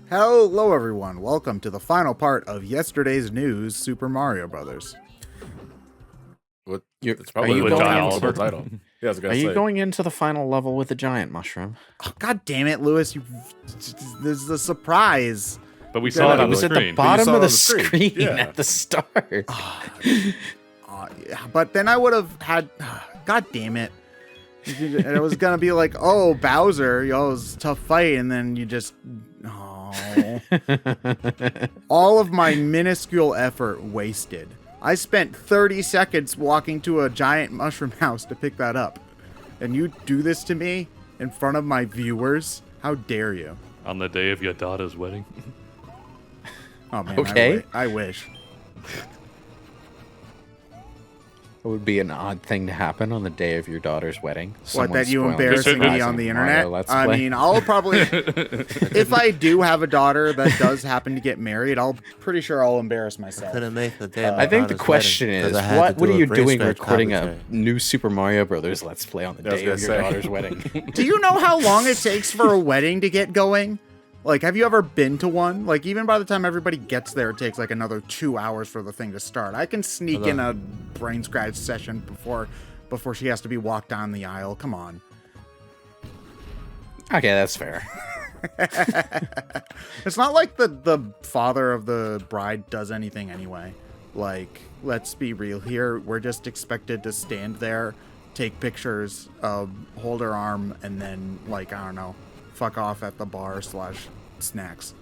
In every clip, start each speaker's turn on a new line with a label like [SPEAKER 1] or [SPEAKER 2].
[SPEAKER 1] Hello everyone, welcome to the final part of yesterday's news, Super Mario Brothers.
[SPEAKER 2] What?
[SPEAKER 3] It's
[SPEAKER 2] probably
[SPEAKER 3] the
[SPEAKER 2] title. Title. Yeah, I was gonna
[SPEAKER 3] Are
[SPEAKER 2] say.
[SPEAKER 3] you going into the final level with the giant mushroom?
[SPEAKER 1] Oh, God damn it, Lewis, this is a surprise.
[SPEAKER 4] But we saw it on the
[SPEAKER 3] was at the
[SPEAKER 4] screen.
[SPEAKER 3] bottom of the
[SPEAKER 2] screen.
[SPEAKER 3] screen
[SPEAKER 2] Yeah.
[SPEAKER 3] at the start.
[SPEAKER 1] Yeah, but then I would have had, God damn it. It was gonna be like, oh, Bowser, it was a tough fight, and then you just, all of my minuscule effort wasted. I spent 30 seconds walking to a giant mushroom house to pick that up. And you do this to me in front of my viewers? How dare you?
[SPEAKER 4] On the day of your daughter's wedding.
[SPEAKER 1] Oh, man,
[SPEAKER 3] Okay.
[SPEAKER 1] I wish.
[SPEAKER 3] It would be an odd thing to happen on the day of your daughter's wedding.
[SPEAKER 1] What, that you
[SPEAKER 3] Someone
[SPEAKER 1] embarrassing me
[SPEAKER 3] spoiling
[SPEAKER 1] on the
[SPEAKER 3] Mario
[SPEAKER 1] internet?
[SPEAKER 3] Let's
[SPEAKER 1] I
[SPEAKER 3] Play.
[SPEAKER 1] mean, I'll probably, if I do have a daughter that does happen to get married, pretty sure I'll embarrass myself.
[SPEAKER 5] Couldn't make the day.
[SPEAKER 3] I think the question is, what are you doing recording a new Super Mario Brothers Let's Play on the
[SPEAKER 2] I was
[SPEAKER 3] day of
[SPEAKER 2] gonna
[SPEAKER 3] your
[SPEAKER 2] say.
[SPEAKER 3] daughter's wedding?
[SPEAKER 1] Do you know how long it takes for a wedding to get going? Like, have you ever been to one? Like, even by the time everybody gets there, it takes like another 2 hours for the thing to start. I can sneak in a BrainScratch session before she has to be walked down the aisle. Come on.
[SPEAKER 3] Okay, that's fair.
[SPEAKER 1] It's not like the father of the bride does anything anyway. Like, let's be real here. We're just expected to stand there, take pictures, hold her arm, and then, like, I don't know, fuck off at the bar / snacks.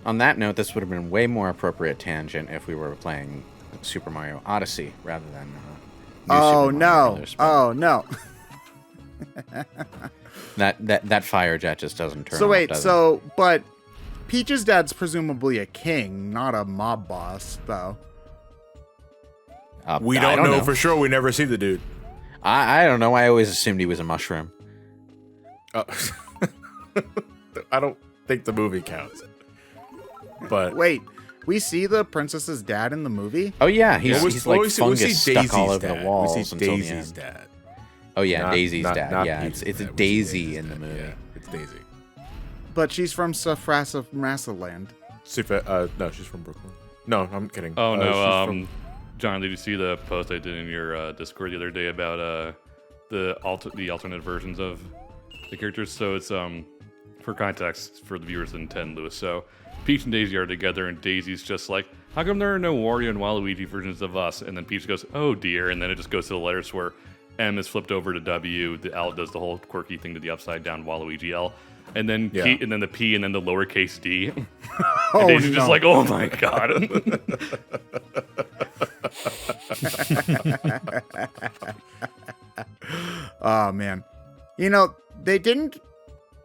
[SPEAKER 3] On that note, this would have been way more appropriate tangent if we were playing Super Mario Odyssey rather than. New
[SPEAKER 1] Oh
[SPEAKER 3] Super Mario
[SPEAKER 1] no!
[SPEAKER 3] Brothers, but
[SPEAKER 1] Oh no!
[SPEAKER 3] that fire jet just doesn't turn.
[SPEAKER 1] So
[SPEAKER 3] off,
[SPEAKER 1] wait,
[SPEAKER 3] does it?
[SPEAKER 1] so but Peach's dad's presumably a king, not a mob boss, though.
[SPEAKER 2] We
[SPEAKER 3] I
[SPEAKER 2] don't know for sure. We never see the dude.
[SPEAKER 3] I don't know. I always assumed he was a mushroom.
[SPEAKER 2] I don't think the movie counts. But
[SPEAKER 1] Wait, we see the princess's dad in the movie?
[SPEAKER 3] Oh yeah, he's
[SPEAKER 2] we
[SPEAKER 3] like
[SPEAKER 2] we
[SPEAKER 3] fungus stuck all over
[SPEAKER 2] dad.
[SPEAKER 3] the walls
[SPEAKER 2] We see
[SPEAKER 3] until the
[SPEAKER 2] Daisy's
[SPEAKER 3] end.
[SPEAKER 2] dad.
[SPEAKER 3] Oh yeah,
[SPEAKER 2] Not-
[SPEAKER 3] Daisy's
[SPEAKER 2] not-
[SPEAKER 3] dad.
[SPEAKER 2] not
[SPEAKER 3] Yeah,
[SPEAKER 2] Peach's
[SPEAKER 3] it's a
[SPEAKER 2] dad. We see
[SPEAKER 3] Daisy
[SPEAKER 2] Daisy's
[SPEAKER 3] in the
[SPEAKER 2] dad.
[SPEAKER 3] movie.
[SPEAKER 2] Yeah, it's Daisy.
[SPEAKER 1] But she's from Safrasa Land.
[SPEAKER 2] No, she's from Brooklyn. No, I'm kidding.
[SPEAKER 4] Oh
[SPEAKER 2] She's
[SPEAKER 4] no,
[SPEAKER 2] from-
[SPEAKER 4] John, did you see the post I did in your Discord the other day about the alternate versions of the characters? So it's for context for the viewers in 10, Lewis. So Peach and Daisy are together, and Daisy's just like, how come there are no Wario and Waluigi versions of us? And then Peach goes, oh dear, and then it just goes to the letters where M is flipped over to W, the L does the whole quirky thing to the upside down Waluigi L, and then
[SPEAKER 2] Yeah.
[SPEAKER 4] P, and then the P, and then the lowercase D. And
[SPEAKER 1] Oh
[SPEAKER 4] Daisy's
[SPEAKER 1] no!
[SPEAKER 4] just like, oh my god.
[SPEAKER 1] Oh man, you know they didn't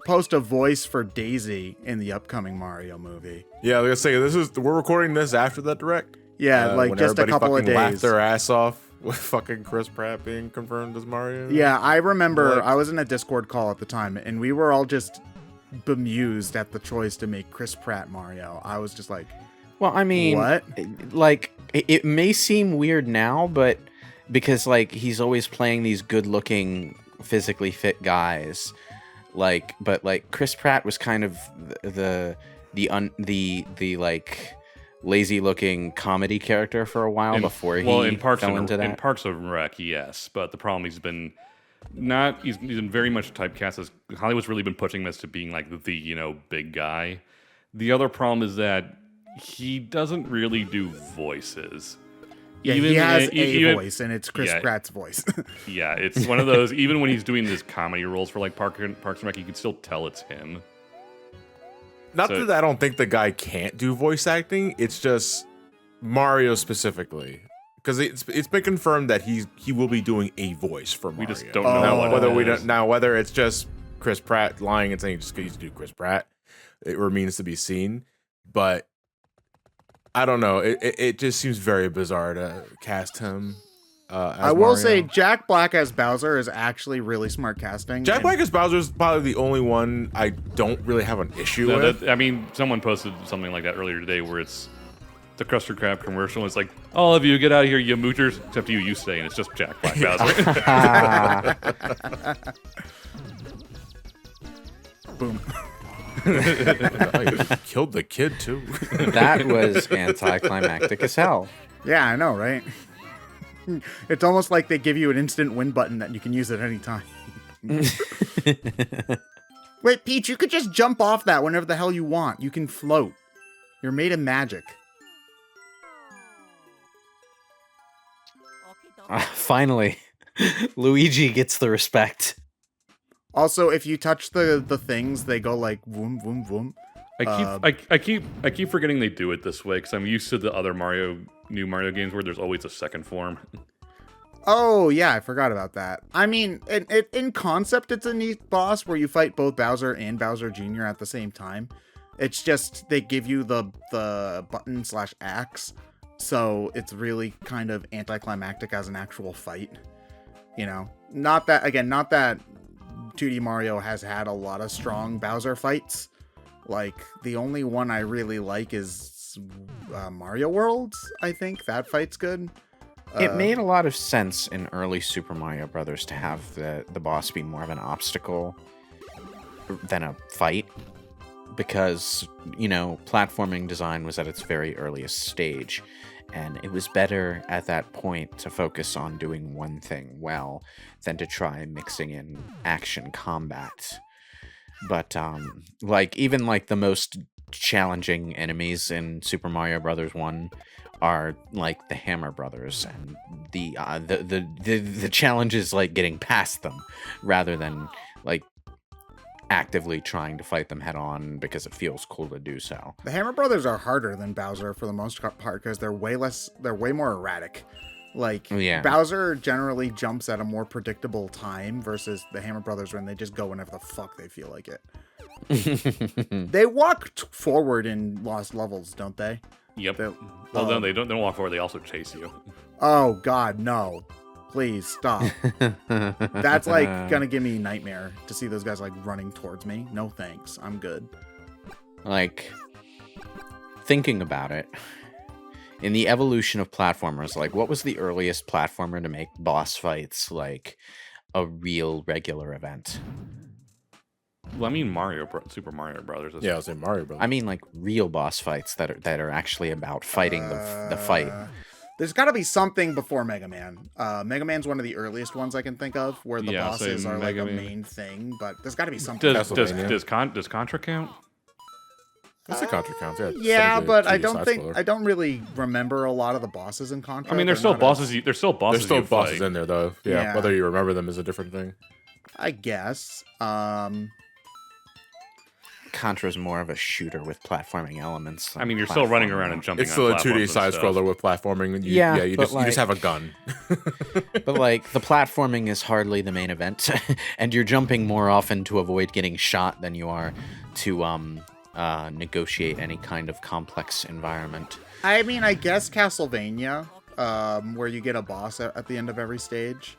[SPEAKER 1] post a voice for Daisy in the upcoming Mario movie.
[SPEAKER 2] Yeah, like I say, we're recording this after that direct.
[SPEAKER 1] Yeah, like
[SPEAKER 2] when
[SPEAKER 1] just a
[SPEAKER 2] everybody
[SPEAKER 1] couple of
[SPEAKER 2] fucking laughed
[SPEAKER 1] days.
[SPEAKER 2] their ass off with fucking Chris Pratt being confirmed as Mario.
[SPEAKER 1] Yeah, I remember
[SPEAKER 2] Like-
[SPEAKER 1] I was in a Discord call at the time, and we were all just bemused at the choice to make Chris Pratt Mario. I was just like,
[SPEAKER 3] Well, I mean,
[SPEAKER 1] What?
[SPEAKER 3] Like it may seem weird now, but because like he's always playing these good-looking, physically fit guys, but Chris Pratt was kind of the like lazy-looking comedy character for a while before he
[SPEAKER 4] in Parks
[SPEAKER 3] fell
[SPEAKER 4] and
[SPEAKER 3] into that.
[SPEAKER 4] in Parks and Rec, yes, but the problem he's been very much typecast as Hollywood's really been pushing him as to being like the big guy. The other problem is that he doesn't really do voices.
[SPEAKER 1] yeah, he has a voice, and it's Chris
[SPEAKER 4] yeah.
[SPEAKER 1] Pratt's voice.
[SPEAKER 4] Yeah, it's one of those. Even when he's doing his comedy roles for like Parks and Rec, you can still tell it's him.
[SPEAKER 2] Not
[SPEAKER 4] So-
[SPEAKER 2] that I don't think the guy can't do voice acting. It's just Mario specifically, because it's been confirmed that he will be doing a voice for Mario.
[SPEAKER 4] We just don't know
[SPEAKER 1] Oh.
[SPEAKER 4] what
[SPEAKER 2] whether
[SPEAKER 4] it
[SPEAKER 2] we
[SPEAKER 4] is.
[SPEAKER 2] don't now whether it's just Chris Pratt lying and saying just because to do Chris Pratt, it remains to be seen. But I don't know. It just seems very bizarre to cast him. As
[SPEAKER 1] I will
[SPEAKER 2] Mario.
[SPEAKER 1] say Jack Black as Bowser is actually really smart casting.
[SPEAKER 2] Jack
[SPEAKER 1] and-
[SPEAKER 2] Black as Bowser is probably the only one I don't really have an issue
[SPEAKER 4] No,
[SPEAKER 2] with.
[SPEAKER 4] I mean, someone posted something like that earlier today where it's the Krusty Krab commercial. It's like, all of you get out of here, you moochers, except you stay, and it's just Jack Black Bowser.
[SPEAKER 1] Boom.
[SPEAKER 2] Oh, you killed the kid too.
[SPEAKER 3] That was anticlimactic as hell.
[SPEAKER 1] Yeah, I know, right? It's almost like they give you an instant win button that you can use at any time. Wait, Peach, you could just jump off that whenever the hell you want. You can float. You're made of magic.
[SPEAKER 3] Finally, Luigi gets the respect.
[SPEAKER 1] Also, if you touch the things, they go like voom, voom, voom.
[SPEAKER 4] I keep forgetting they do it this way because I'm used to the other new Mario games where there's always a second form.
[SPEAKER 1] Oh, yeah, I forgot about that. I mean, in concept, it's a neat boss where you fight both Bowser and Bowser Jr. at the same time. It's just they give you the button/axe, so it's really kind of anticlimactic as an actual fight. You know, not that 2D Mario has had a lot of strong Bowser fights. Like, the only one I really like is Mario World. I think that fight's good.
[SPEAKER 3] It made a lot of sense in early Super Mario Brothers to have the boss be more of an obstacle than a fight, because, you know, platforming design was at its very earliest stage, and it was better at that point to focus on doing one thing well than to try mixing in action combat. But even the most challenging enemies in Super Mario Brothers 1 are like the Hammer Brothers, and the challenge is like getting past them rather than like actively trying to fight them head on because it feels cool to do so.
[SPEAKER 1] The Hammer Brothers are harder than Bowser for the most part because they're way more erratic. Like,
[SPEAKER 3] yeah.
[SPEAKER 1] Bowser generally jumps at a more predictable time versus the Hammer Brothers when they just go whenever the fuck they feel like it. They walk forward in Lost Levels, don't they?
[SPEAKER 4] Yep. No, they don't walk forward. They also chase you.
[SPEAKER 1] Oh, God, no. Please, stop. That's, like, gonna give me a nightmare to see those guys, like, running towards me. No thanks. I'm good.
[SPEAKER 3] Like, thinking about it, in the evolution of platformers, like, what was the earliest platformer to make boss fights, like, a real regular event?
[SPEAKER 4] Well, I mean Super Mario Brothers.
[SPEAKER 2] Yeah, I was saying Mario Brothers.
[SPEAKER 3] I mean, like, real boss fights that are actually about fighting the fight.
[SPEAKER 1] There's got to be something before Mega Man. Mega Man's one of the earliest ones I can think of where the bosses are like a main thing, but there's got to be something.
[SPEAKER 4] Does Contra count?
[SPEAKER 2] That's a Contra count. Yeah,
[SPEAKER 1] yeah, but I don't really remember a lot of the bosses in Contra.
[SPEAKER 4] I mean, there's still bosses. There's still bosses.
[SPEAKER 2] There's still bosses in there, though. Yeah, whether you remember them is a different thing.
[SPEAKER 1] I guess.
[SPEAKER 3] Contra's more of a shooter with platforming elements.
[SPEAKER 4] I mean, you're still running around and jumping.
[SPEAKER 2] It's still a 2D side scroller with platforming. And you just have a gun.
[SPEAKER 3] But like, the platforming is hardly the main event, and you're jumping more often to avoid getting shot than you are to negotiate any kind of complex environment.
[SPEAKER 1] I mean, I guess Castlevania, where you get a boss at the end of every stage.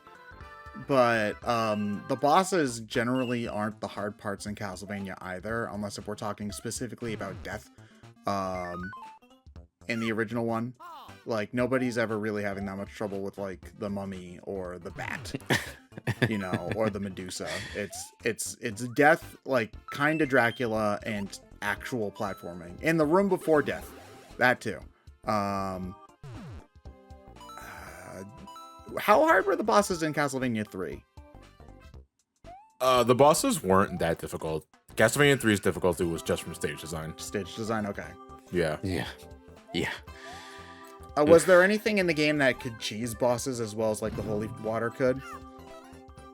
[SPEAKER 1] But the bosses generally aren't the hard parts in Castlevania either, unless if we're talking specifically about death. In the original one, like, nobody's ever really having that much trouble with, like, the mummy or the bat, you know, or the Medusa. It's death, like, kind of Dracula, and actual platforming. In the room before death, that too. How hard were the bosses in Castlevania 3?
[SPEAKER 2] The bosses weren't that difficult. Castlevania 3's difficulty was just from stage design.
[SPEAKER 1] Stage design, okay.
[SPEAKER 2] Yeah.
[SPEAKER 1] Was there anything in the game that could cheese bosses as well as, like, the holy water could?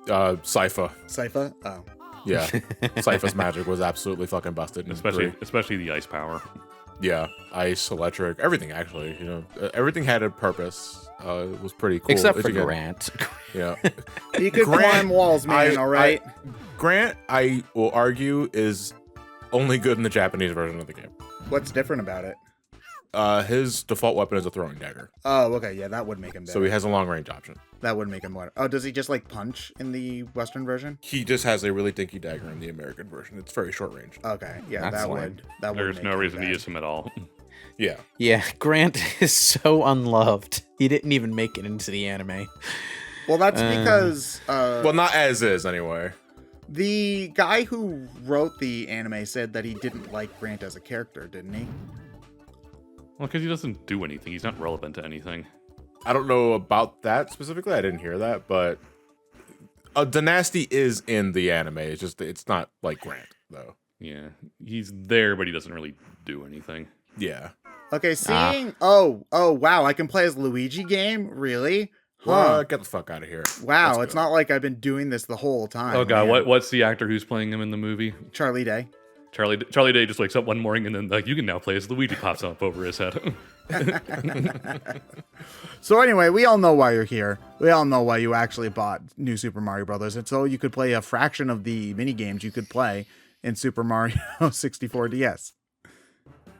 [SPEAKER 2] Sypha.
[SPEAKER 1] Sypha? Oh.
[SPEAKER 2] Yeah. Sypha's magic was absolutely fucking busted.
[SPEAKER 4] Especially the ice power.
[SPEAKER 2] Yeah, ice, electric, everything actually. You know, everything had a purpose. It was pretty cool.
[SPEAKER 3] Except for Grant.
[SPEAKER 2] Yeah,
[SPEAKER 1] he could climb walls, man. All right.
[SPEAKER 2] Grant, I will argue, is only good in the Japanese version of the game.
[SPEAKER 1] What's different about it?
[SPEAKER 2] His default weapon is a throwing dagger.
[SPEAKER 1] Oh, okay, yeah, that would make him better.
[SPEAKER 2] So he has a long range option.
[SPEAKER 1] That would make him better. Oh, does he just, like, punch in the Western version?
[SPEAKER 2] He just has a really dinky dagger in the American version. It's very short range.
[SPEAKER 1] Okay, yeah,
[SPEAKER 3] That's
[SPEAKER 1] that
[SPEAKER 3] lame.
[SPEAKER 1] would.
[SPEAKER 4] There's no reason to use him at all.
[SPEAKER 2] Yeah.
[SPEAKER 3] Yeah, Grant is so unloved. He didn't even make it into the anime.
[SPEAKER 1] Well, that's because...
[SPEAKER 2] well, not as is, anyway.
[SPEAKER 1] The guy who wrote the anime said that he didn't like Grant as a character, didn't he?
[SPEAKER 4] Well, because he doesn't do anything. He's not relevant to anything.
[SPEAKER 2] I don't know about that specifically. I didn't hear that, but Dynasty is in the anime. It's just it's not like Grant though.
[SPEAKER 4] Yeah, he's there, but he doesn't really do anything.
[SPEAKER 2] Yeah.
[SPEAKER 1] Okay, seeing... Oh, wow, I can play as Luigi game? Really? Huh.
[SPEAKER 2] Get the fuck out of here.
[SPEAKER 1] Wow,
[SPEAKER 2] Let's
[SPEAKER 1] it's
[SPEAKER 2] go.
[SPEAKER 1] not like I've been doing this the whole time.
[SPEAKER 4] Oh god,
[SPEAKER 1] man.
[SPEAKER 4] what's the actor who's playing him in the movie?
[SPEAKER 1] Charlie Day.
[SPEAKER 4] Charlie Day just wakes up one morning and then like you can now play as Luigi pops up over his head.
[SPEAKER 1] So anyway, we all know why you're here. We all know why you actually bought New Super Mario Brothers. And so you could play a fraction of the mini games you could play in Super Mario 64 DS.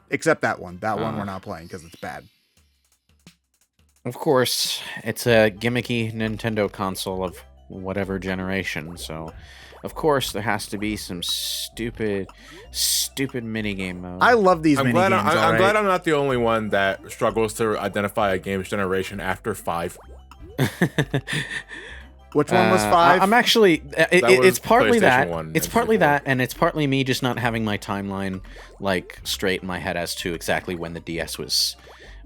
[SPEAKER 1] Except that one. That one we're not playing because it's bad.
[SPEAKER 3] Of course, it's a gimmicky Nintendo console of whatever generation, so of course there has to be some stupid minigame mode.
[SPEAKER 1] I love these
[SPEAKER 2] I'm
[SPEAKER 1] mini
[SPEAKER 2] glad,
[SPEAKER 1] games.
[SPEAKER 2] I'm glad I'm not the only one that struggles to identify a game's generation after 5.
[SPEAKER 1] Which one was 5?
[SPEAKER 3] I'm actually. It's partly
[SPEAKER 2] PlayStation
[SPEAKER 3] that.
[SPEAKER 2] 1
[SPEAKER 3] It's
[SPEAKER 2] and
[SPEAKER 3] partly
[SPEAKER 2] 64.
[SPEAKER 3] that, and it's partly me just not having my timeline like straight in my head as to exactly when the DS was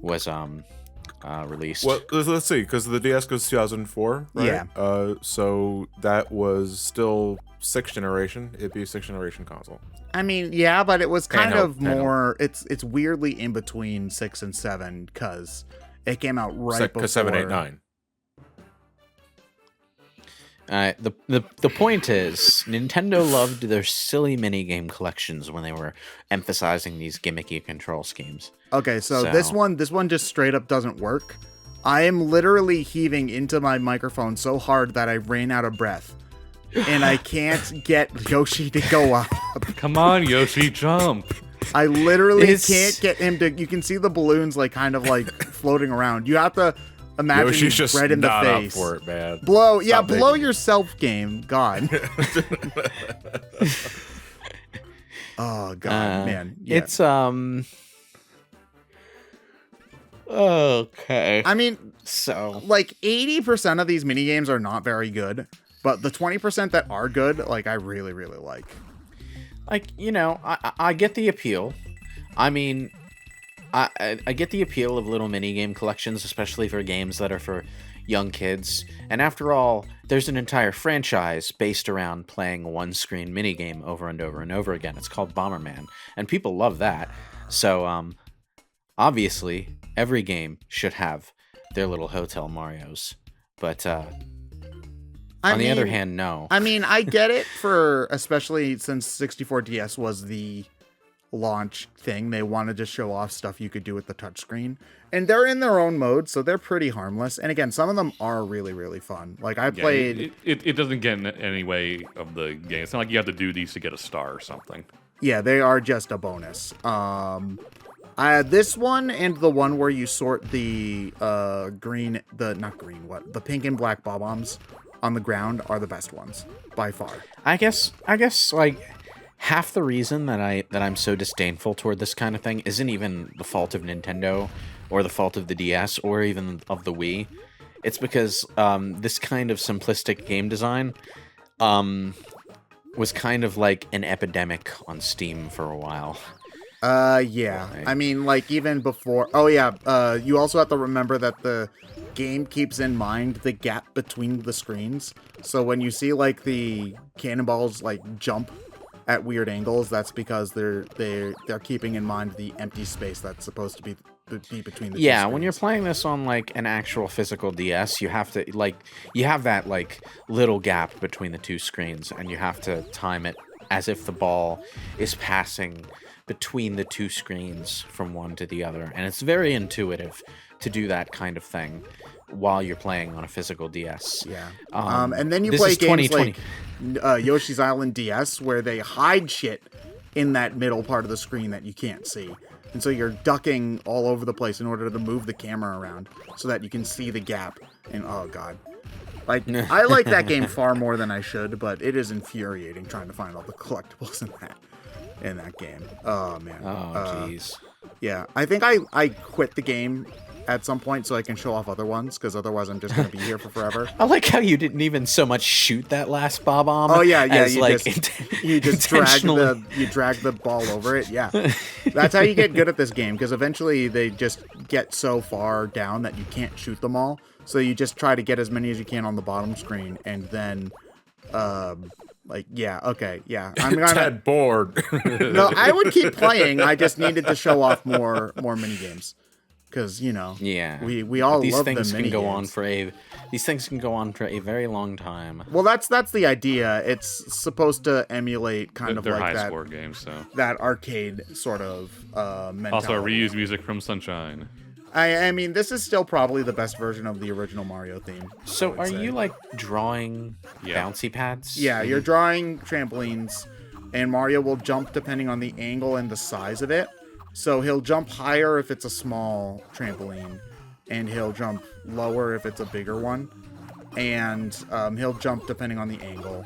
[SPEAKER 3] released.
[SPEAKER 2] Well, let's see, because the DS goes 2004, right?
[SPEAKER 1] Yeah.
[SPEAKER 2] So that was still 6th generation. It'd be a 6th generation console.
[SPEAKER 1] I mean, yeah, but it was kind
[SPEAKER 2] Handheld,
[SPEAKER 1] of more... It's weirdly in between 6 and 7 because it came out right before...
[SPEAKER 2] 7, 8, 9.
[SPEAKER 3] The point is, Nintendo loved their silly minigame collections when they were emphasizing these gimmicky control schemes.
[SPEAKER 1] Okay, so
[SPEAKER 3] So-
[SPEAKER 1] this one just straight up doesn't work. I am literally heaving into my microphone so hard that I ran out of breath. And I can't get Yoshi to go up.
[SPEAKER 4] Come on, Yoshi, jump!
[SPEAKER 1] I literally
[SPEAKER 3] It's-
[SPEAKER 1] can't get him to... You can see the balloons like kind of like floating around. You have to imagine
[SPEAKER 2] Yoshi's
[SPEAKER 1] he's
[SPEAKER 2] just
[SPEAKER 1] right in the
[SPEAKER 2] not
[SPEAKER 1] face.
[SPEAKER 2] up for it, man.
[SPEAKER 1] Blow
[SPEAKER 2] Stop
[SPEAKER 1] blow
[SPEAKER 2] making-
[SPEAKER 1] yourself, game. God. Oh god, man. Yeah.
[SPEAKER 3] It's okay.
[SPEAKER 1] I mean,
[SPEAKER 3] So
[SPEAKER 1] like 80% of these mini games are not very good, but the 20% that are good, like I really, really like.
[SPEAKER 3] like I get the appeal. I mean, I get the appeal of little minigame collections, especially for games that are for young kids. And after all, there's an entire franchise based around playing a one-screen minigame over and over and over again. It's called Bomberman, and people love that. So, obviously, every game should have their little Hotel Marios. But on the other hand, no.
[SPEAKER 1] I mean, I get it for, especially since 64DS was the launch thing. They wanted to show off stuff you could do with the touchscreen. And they're in their own mode, so they're pretty harmless. And again, some of them are really, really fun. Like, I
[SPEAKER 4] Yeah,
[SPEAKER 1] played...
[SPEAKER 4] it doesn't get in any way of the game. It's not like you have to do these to get a star or something.
[SPEAKER 1] Yeah, they are just a bonus. This one and the one where you sort the the pink and black bob-ombs on the ground are the best ones by far.
[SPEAKER 3] I guess like half the reason that I'm so disdainful toward this kind of thing isn't even the fault of Nintendo or the fault of the DS or even of the Wii. It's because this kind of simplistic game design was kind of like an epidemic on Steam for a while.
[SPEAKER 1] Yeah. I mean, like, even before... Oh, yeah. You also have to remember that the game keeps in mind the gap between the screens. So when you see, like, the cannonballs, like, jump at weird angles, that's because they're keeping in mind the empty space that's supposed to be between the two
[SPEAKER 3] Yeah,
[SPEAKER 1] screens.
[SPEAKER 3] when you're playing this on like an actual physical DS, you have to you have that like little gap between the two screens, and you have to time it as if the ball is passing between the two screens from one to the other, and it's very intuitive to do that kind of thing while you're playing on a physical DS.
[SPEAKER 1] Yeah.
[SPEAKER 3] Um,
[SPEAKER 1] And then you
[SPEAKER 3] this
[SPEAKER 1] play
[SPEAKER 3] is
[SPEAKER 1] games
[SPEAKER 3] 2020.
[SPEAKER 1] like Yoshi's Island DS where they hide shit in that middle part of the screen that you can't see. And so you're ducking all over the place in order to move the camera around so that you can see the gap. And oh god. Like, I like that game far more than I should, but it is infuriating trying to find all the collectibles in that game. Oh man.
[SPEAKER 3] Oh jeez.
[SPEAKER 1] Yeah, I think I quit the game at some point so I can show off other ones, because otherwise I'm just going to be here for forever.
[SPEAKER 3] I like how you didn't even so much shoot that last Bob-omb.
[SPEAKER 1] Oh yeah,
[SPEAKER 3] as,
[SPEAKER 1] you
[SPEAKER 3] like,
[SPEAKER 1] just drag the ball over it. Yeah, that's how you get good at this game, because eventually they just get so far down that you can't shoot them all. So you just try to get as many as you can on the bottom screen, and then, like, yeah, okay, yeah. I'm
[SPEAKER 2] Ted bored.
[SPEAKER 1] No, I would keep playing. I just needed to show off more mini games, because
[SPEAKER 3] yeah,
[SPEAKER 1] we all
[SPEAKER 3] these
[SPEAKER 1] love the
[SPEAKER 3] things
[SPEAKER 1] mini
[SPEAKER 3] can go
[SPEAKER 1] games.
[SPEAKER 3] on for a these things can go on for a very long time.
[SPEAKER 1] Well, that's the idea. It's supposed to emulate kind of
[SPEAKER 4] They're
[SPEAKER 1] like
[SPEAKER 4] high
[SPEAKER 1] that
[SPEAKER 4] score games, so.
[SPEAKER 1] that arcade sort of mentality.
[SPEAKER 4] Also, reuse music from Sunshine.
[SPEAKER 1] I mean, this is still probably the best version of the original Mario theme.
[SPEAKER 3] So,
[SPEAKER 1] I would
[SPEAKER 3] are
[SPEAKER 1] say.
[SPEAKER 3] you like drawing
[SPEAKER 4] Yeah.
[SPEAKER 3] bouncy pads?
[SPEAKER 1] Yeah, you're drawing trampolines, and Mario will jump depending on the angle and the size of it. So he'll jump higher if it's a small trampoline, and he'll jump lower if it's a bigger one. And he'll jump depending on the angle.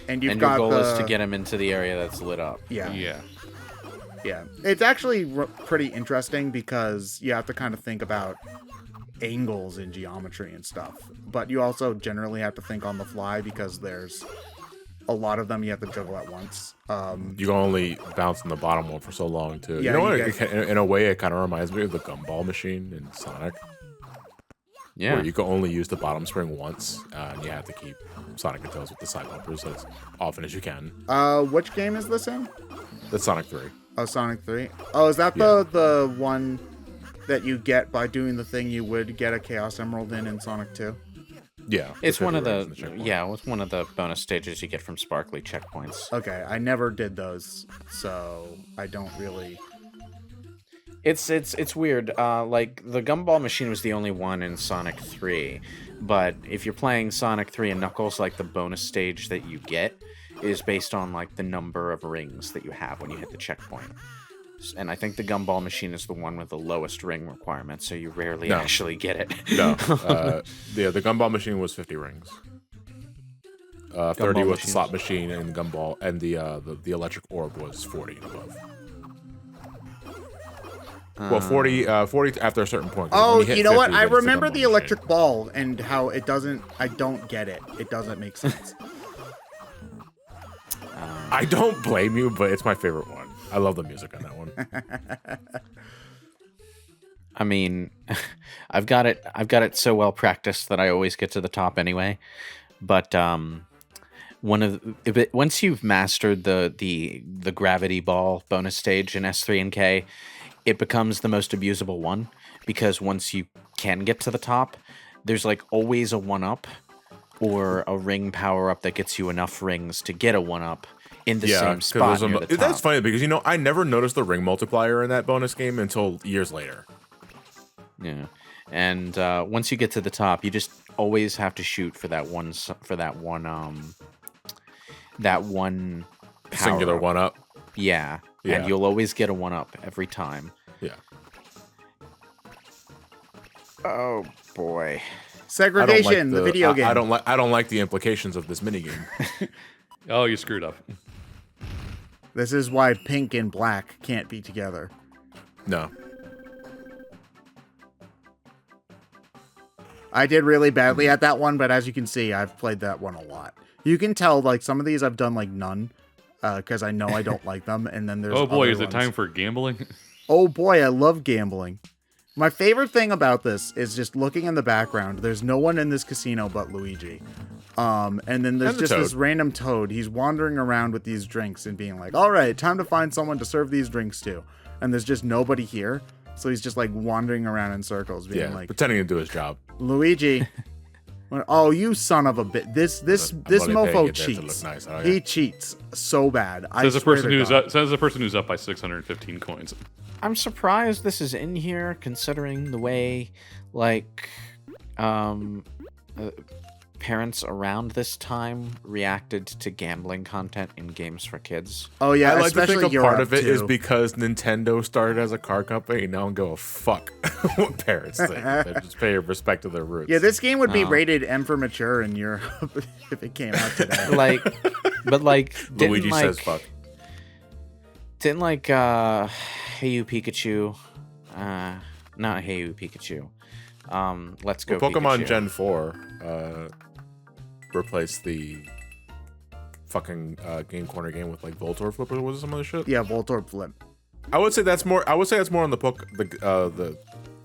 [SPEAKER 1] And you've
[SPEAKER 3] And
[SPEAKER 1] got
[SPEAKER 3] your goal
[SPEAKER 1] the,
[SPEAKER 3] is to get him into the area that's lit up.
[SPEAKER 1] yeah.
[SPEAKER 4] Yeah.
[SPEAKER 1] It's actually pretty interesting, because you have to kind of think about angles in geometry and stuff. But you also generally have to think on the fly, because there's a lot of them you have to juggle at once.
[SPEAKER 2] You can only bounce on the bottom one for so long, too.
[SPEAKER 1] Yeah,
[SPEAKER 2] you know what?
[SPEAKER 1] you get-
[SPEAKER 2] In a way, it kind of reminds me of the gumball machine in Sonic,
[SPEAKER 3] Yeah.
[SPEAKER 2] where you can only use the bottom spring once, and you have to keep Sonic and Tails with the side bumpers as often as you can.
[SPEAKER 1] Which game is this in?
[SPEAKER 2] That's Sonic 3.
[SPEAKER 1] Oh, Sonic 3. Oh, is that the one that you get by doing the thing you would get a Chaos Emerald in Sonic 2?
[SPEAKER 2] Yeah.
[SPEAKER 3] It's one of
[SPEAKER 2] 50
[SPEAKER 3] the
[SPEAKER 2] rings in checkpoint.
[SPEAKER 3] it's one of the bonus stages you get from sparkly checkpoints.
[SPEAKER 1] Okay, I never did those, so I don't really...
[SPEAKER 3] It's weird. Like the gumball machine was the only one in Sonic 3, but if you're playing Sonic 3 and Knuckles, like the bonus stage that you get is based on like the number of rings that you have when you hit the checkpoint. And I think the gumball machine is the one with the lowest ring requirement, so you rarely actually get it.
[SPEAKER 2] No. The gumball machine was 50 rings. 30
[SPEAKER 3] Gumball
[SPEAKER 2] was the
[SPEAKER 3] machines.
[SPEAKER 2] slot machine, and gumball, and the electric orb was 40 and above. Well, 40 after a certain point. 'cause
[SPEAKER 1] Oh,
[SPEAKER 2] when hit
[SPEAKER 1] you know what?
[SPEAKER 2] 50,
[SPEAKER 1] I
[SPEAKER 2] then it's
[SPEAKER 1] remember
[SPEAKER 2] gumball
[SPEAKER 1] the
[SPEAKER 2] machine.
[SPEAKER 1] electric ball and how it doesn't... I don't get it. It doesn't make sense.
[SPEAKER 2] I don't blame you, but it's my favorite one. I love the music on that one.
[SPEAKER 3] I mean, I've got it so well practiced that I always get to the top anyway. But once you've mastered the gravity ball bonus stage in S3 and K, it becomes the most abusable one, because once you can get to the top, there's like always a 1-up or a ring power up that gets you enough rings to get a 1-up in the same
[SPEAKER 2] 'cause
[SPEAKER 3] spot
[SPEAKER 2] there's
[SPEAKER 3] near the top.
[SPEAKER 2] that's funny because I never noticed the ring multiplier in that bonus game until years later.
[SPEAKER 3] Yeah, and once you get to the top, you just always have to shoot for that one power
[SPEAKER 2] Singular
[SPEAKER 3] up.
[SPEAKER 2] 1-up.
[SPEAKER 3] Yeah,
[SPEAKER 2] Yeah.
[SPEAKER 3] and you'll always get a 1-up every time.
[SPEAKER 2] Yeah.
[SPEAKER 3] Oh boy.
[SPEAKER 1] Segregation, the video game.
[SPEAKER 2] I don't like the implications of this minigame.
[SPEAKER 4] Oh, you screwed up.
[SPEAKER 1] This is why pink and black can't be together.
[SPEAKER 2] No.
[SPEAKER 1] I did really badly at that one, but as you can see, I've played that one a lot. You can tell, like, some of these I've done, like, none, because I know I don't like them, and then there's
[SPEAKER 4] Oh boy,
[SPEAKER 1] other
[SPEAKER 4] is it
[SPEAKER 1] ones.
[SPEAKER 4] time for gambling?
[SPEAKER 1] Oh boy, I love gambling. My favorite thing about this is just looking in the background. There's no one in this casino but Luigi. And then there's
[SPEAKER 2] And the
[SPEAKER 1] just this
[SPEAKER 2] Toad.
[SPEAKER 1] random Toad. He's wandering around with these drinks and being like, all right, time to find someone to serve these drinks to. And there's just nobody here. So he's just like wandering around in circles being
[SPEAKER 2] Yeah.
[SPEAKER 1] like,
[SPEAKER 2] Pretending to do his job.
[SPEAKER 1] Luigi. Oh, you son of a bit. This
[SPEAKER 2] I'm only
[SPEAKER 1] mofo
[SPEAKER 2] paying it there to look
[SPEAKER 1] cheats.
[SPEAKER 2] nice. Oh,
[SPEAKER 1] He
[SPEAKER 2] yeah.
[SPEAKER 1] cheats so bad.
[SPEAKER 4] Says
[SPEAKER 1] I
[SPEAKER 4] the
[SPEAKER 1] swear
[SPEAKER 4] person
[SPEAKER 1] to
[SPEAKER 4] who's
[SPEAKER 1] God.
[SPEAKER 4] up. Says the person who's up by 615 coins.
[SPEAKER 3] I'm surprised this is in here, considering the way, like, parents around this time reacted to gambling content in games for kids.
[SPEAKER 1] Oh yeah,
[SPEAKER 2] I like to
[SPEAKER 1] especially
[SPEAKER 2] think a
[SPEAKER 1] Europe
[SPEAKER 2] part of it is
[SPEAKER 1] too.
[SPEAKER 2] because Nintendo started as a car company and now don't give a fuck what parents think. They just pay respect to their roots.
[SPEAKER 1] Yeah, this game would be
[SPEAKER 3] Oh.
[SPEAKER 1] rated M for mature in Europe if it came out today.
[SPEAKER 3] Like, but like,
[SPEAKER 2] Luigi says fuck.
[SPEAKER 3] Didn't like, Hey You Pikachu, Not Hey You Pikachu. Let's go
[SPEAKER 2] Well, Pokemon
[SPEAKER 3] Pikachu.
[SPEAKER 2] Gen 4 replaced the fucking Game Corner game with like Voltorb Flip or was it some other shit?
[SPEAKER 1] Yeah, Voltorb Flip.
[SPEAKER 2] I would say that's more on the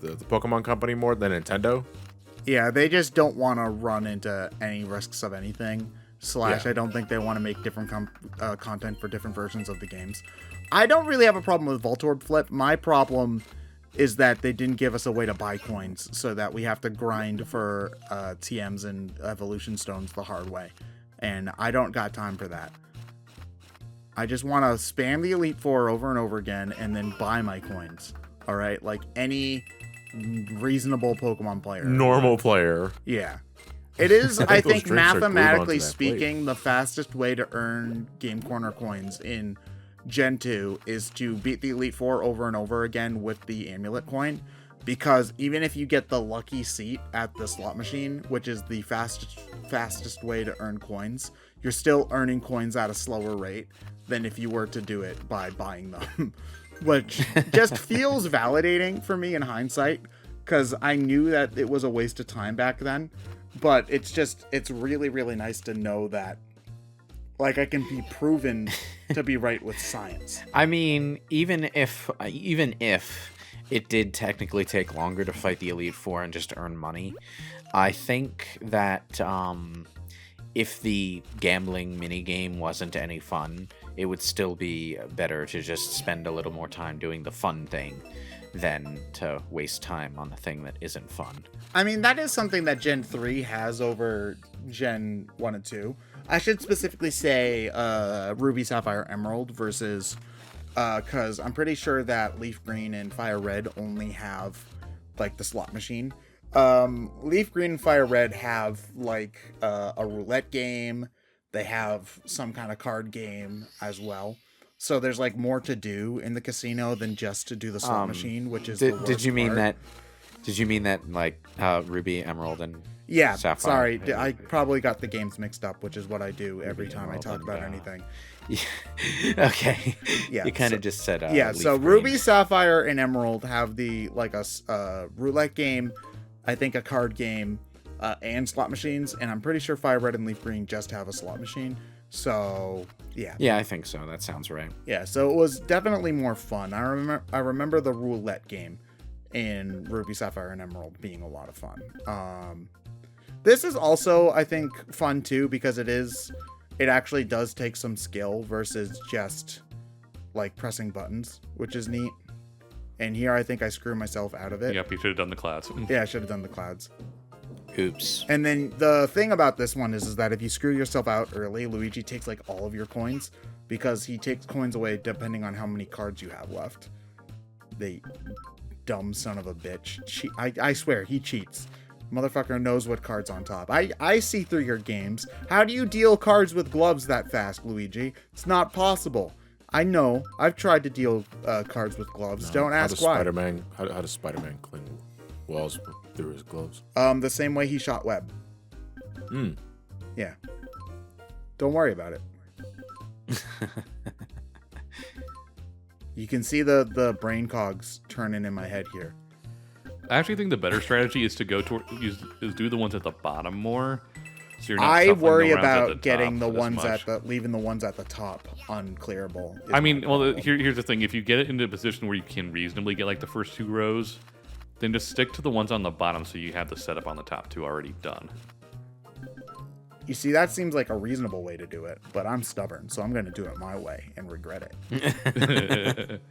[SPEAKER 2] the Pokemon company more than Nintendo.
[SPEAKER 1] Yeah, they just don't want to run into any risks of anything.
[SPEAKER 2] Yeah.
[SPEAKER 1] I don't think they want to make different content for different versions of the games. I don't really have a problem with Voltorb Flip. My problem is that they didn't give us a way to buy coins, so that we have to grind for TMs and Evolution Stones the hard way. And I don't got time for that. I just want to spam the Elite Four over and over again and then buy my coins. All right? Like any reasonable Pokemon player.
[SPEAKER 2] Normal player.
[SPEAKER 1] Yeah. It is, I
[SPEAKER 2] those
[SPEAKER 1] think,
[SPEAKER 2] drinks are glued
[SPEAKER 1] mathematically
[SPEAKER 2] onto that plate.
[SPEAKER 1] speaking, the fastest way to earn Game Corner coins in Gen 2 is to beat the Elite Four over and over again with the Amulet coin. Because even if you get the lucky seat at the slot machine, which is the fastest way to earn coins, you're still earning coins at a slower rate than if you were to do it by buying them. Which just feels validating for me in hindsight, because I knew that it was a waste of time back then. But it's really, really nice to know that, like, I can be proven to be right with science.
[SPEAKER 3] I mean, even if it did technically take longer to fight the Elite Four and just earn money, I think that if the gambling minigame wasn't any fun, it would still be better to just spend a little more time doing the fun thing than to waste time on the thing that isn't fun.
[SPEAKER 1] I mean, that is something that Gen 3 has over Gen 1 and 2. I should specifically say Ruby, Sapphire, Emerald versus... because I'm pretty sure that Leaf Green and Fire Red only have, like, the slot machine. Leaf Green and Fire Red have, like, a roulette game. They have some kind of card game as well. So there's, like, more to do in the casino than just to do the slot machine, which is the worst
[SPEAKER 3] Did you mean
[SPEAKER 1] part.
[SPEAKER 3] that? Did you mean that, like, Ruby, Emerald, and
[SPEAKER 1] Yeah,
[SPEAKER 3] Sapphire?
[SPEAKER 1] sorry. I probably got the games mixed up, which is what I do every time I talk about anything.
[SPEAKER 3] Okay.
[SPEAKER 1] Yeah,
[SPEAKER 3] You kind of
[SPEAKER 1] so-
[SPEAKER 3] just said.
[SPEAKER 1] Yeah,
[SPEAKER 3] Leaf
[SPEAKER 1] so
[SPEAKER 3] Green.
[SPEAKER 1] Ruby, Sapphire, and Emerald have the like a roulette game, I think a card game, and slot machines, and I'm pretty sure Fire Red and Leaf Green just have a slot machine. So yeah,
[SPEAKER 3] Yeah, I think so. That sounds right.
[SPEAKER 1] yeah. So it was definitely more fun. I remember the roulette game in Ruby, Sapphire, and Emerald being a lot of fun. This is also, I think, fun too because it actually does take some skill versus just like pressing buttons, which is neat. And here I think I screw myself out of it.
[SPEAKER 4] Yep, you should have done the clouds.
[SPEAKER 1] Yeah, I should have done the clouds.
[SPEAKER 3] Oops.
[SPEAKER 1] And then the thing about this one is that if you screw yourself out early, Luigi takes like all of your coins because he takes coins away depending on how many cards you have left. The dumb son of a bitch. I swear, he cheats. Motherfucker knows what cards on top. I see through your games. How do you deal cards with gloves that fast, Luigi? It's not possible. I know. I've tried to deal cards with gloves. Don't ask why.
[SPEAKER 2] How does Spider-Man clean walls through his gloves?
[SPEAKER 1] The same way he shot web. Yeah. Don't worry about it. You can see the brain cogs turning in my head here.
[SPEAKER 4] I actually think the better strategy is to go is do the ones at the bottom more. So you're not
[SPEAKER 1] I
[SPEAKER 4] shuffling
[SPEAKER 1] worry
[SPEAKER 4] the rounds at
[SPEAKER 1] about getting the
[SPEAKER 4] top as
[SPEAKER 1] ones
[SPEAKER 4] much.
[SPEAKER 1] leaving the ones at the top unclearable. is
[SPEAKER 4] I mean,
[SPEAKER 1] my
[SPEAKER 4] well,
[SPEAKER 1] problem.
[SPEAKER 4] here's the thing: if you get it into a position where you can reasonably get like the first two rows, then just stick to the ones on the bottom so you have the setup on the top two already done.
[SPEAKER 1] You see, that seems like a reasonable way to do it, but I'm stubborn, so I'm going to do it my way and regret it.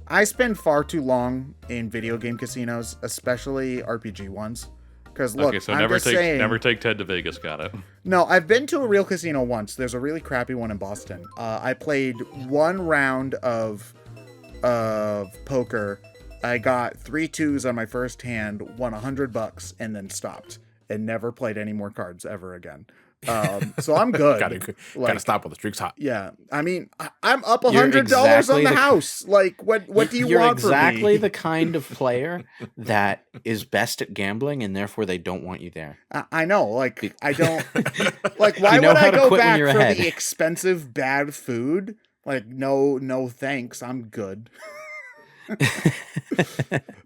[SPEAKER 1] I spend far too long in video game casinos, especially RPG ones. Because look,
[SPEAKER 4] Okay, so
[SPEAKER 1] I'm
[SPEAKER 4] never
[SPEAKER 1] just
[SPEAKER 4] take
[SPEAKER 1] saying,
[SPEAKER 4] never take Ted to Vegas. Got it.
[SPEAKER 1] No, I've been to a real casino once. There's a really crappy one in Boston. I played one round of poker. I got 3 2s on my first hand, won $100, and then stopped and never played any more cards ever again. So I'm good.
[SPEAKER 2] Gotta stop while the streak's hot.
[SPEAKER 1] Yeah, I mean, I'm up
[SPEAKER 3] You're
[SPEAKER 1] $100
[SPEAKER 3] exactly
[SPEAKER 1] on the
[SPEAKER 3] the-
[SPEAKER 1] house. Like, what do you
[SPEAKER 3] You're
[SPEAKER 1] want from me?
[SPEAKER 3] exactly the kind of player that is best at gambling, and therefore they don't want you there.
[SPEAKER 1] I know, like, I don't like. Why
[SPEAKER 3] You know
[SPEAKER 1] would
[SPEAKER 3] how
[SPEAKER 1] I
[SPEAKER 3] to
[SPEAKER 1] go
[SPEAKER 3] quit when
[SPEAKER 1] back
[SPEAKER 3] you're
[SPEAKER 1] for
[SPEAKER 3] ahead.
[SPEAKER 1] the expensive bad food? Like, no, thanks. I'm good.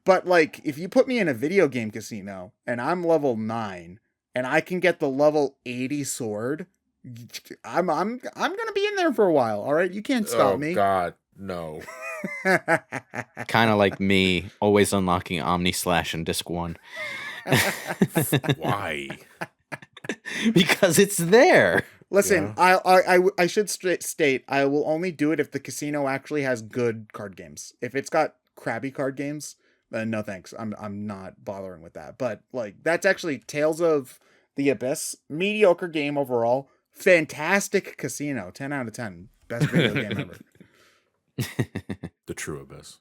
[SPEAKER 1] But like, if you put me in a video game casino and I'm level 9 and I can get the level 80 sword, I'm gonna be in there for a while. All right, you can't stop
[SPEAKER 2] Oh
[SPEAKER 1] me.
[SPEAKER 2] God, no.
[SPEAKER 3] Kind of like me, always unlocking Omni Slash in Disc 1.
[SPEAKER 2] Why?
[SPEAKER 3] Because it's there.
[SPEAKER 1] Listen,
[SPEAKER 2] Yeah.
[SPEAKER 1] I should state I will only do it if the casino actually has good card games. If it's got crappy card games, then no thanks. I'm not bothering with that. But like, that's actually Tales of the Abyss, mediocre game overall, fantastic casino, 10 out of 10, best video game ever.
[SPEAKER 2] The true abyss.